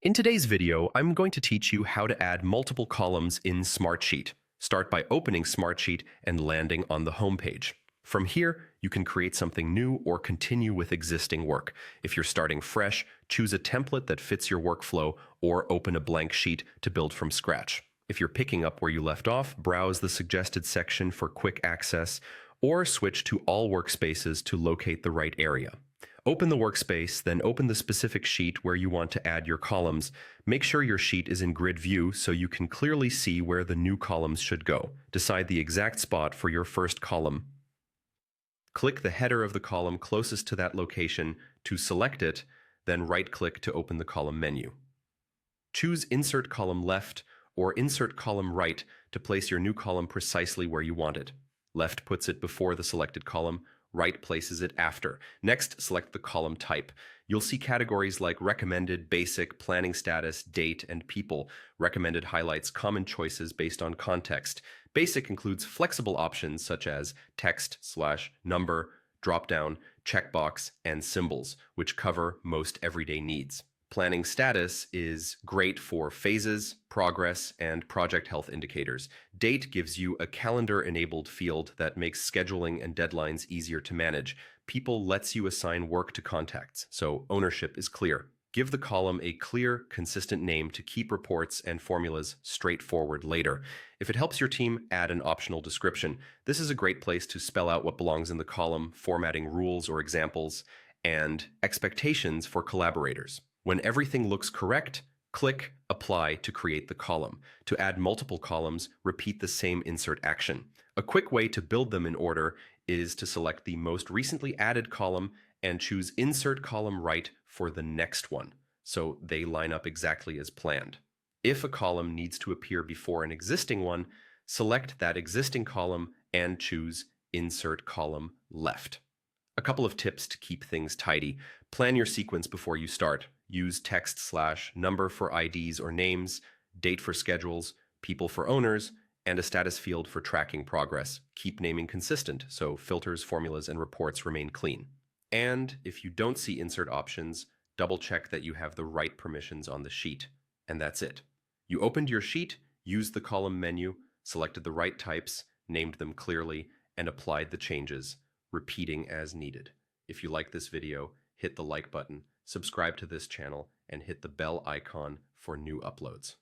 In today's video, I'm going to teach you how to add multiple columns in Smartsheet. Start by opening Smartsheet and landing on the home page. From here, you can create something new or continue with existing work. If you're starting fresh, choose a template that fits your workflow or open a blank sheet to build from scratch. If you're picking up where you left off, browse the suggested section for quick access or switch to all workspaces to locate the right area. Open the workspace, then open the specific sheet where you want to add your columns. Make sure your sheet is in grid view so you can clearly see where the new columns should go. Decide the exact spot for your first column. Click the header of the column closest to that location to select it, then right-click to open the column menu. Choose Insert Column Left or Insert Column Right to place your new column precisely where you want it. Left puts it before the selected column, right places it after. Next, select the column type. You'll see categories like recommended, basic, planning status, date, and people. Recommended highlights common choices based on context. Basic includes flexible options such as text/number, dropdown, checkbox, and symbols, which cover most everyday needs. Planning status is great for phases, progress, and project health indicators. Date gives you a calendar-enabled field that makes scheduling and deadlines easier to manage. People lets you assign work to contacts, so ownership is clear. Give the column a clear, consistent name to keep reports and formulas straightforward later. If it helps your team, add an optional description. This is a great place to spell out what belongs in the column, formatting rules or examples, and expectations for collaborators. When everything looks correct, click Apply to create the column. To add multiple columns, repeat the same insert action. A quick way to build them in order is to select the most recently added column and choose Insert Column Right for the next one, so they line up exactly as planned. If a column needs to appear before an existing one, select that existing column and choose Insert Column Left. A couple of tips to keep things tidy. Plan your sequence before you start. Use text/number for IDs or names, date for schedules, people for owners, and a status field for tracking progress. Keep naming consistent so filters, formulas, and reports remain clean. And if you don't see insert options, double-check that you have the right permissions on the sheet. And that's it. You opened your sheet, used the column menu, selected the right types, named them clearly, and applied the changes, repeating as needed. If you like this video, hit the like button, subscribe to this channel, and hit the bell icon for new uploads.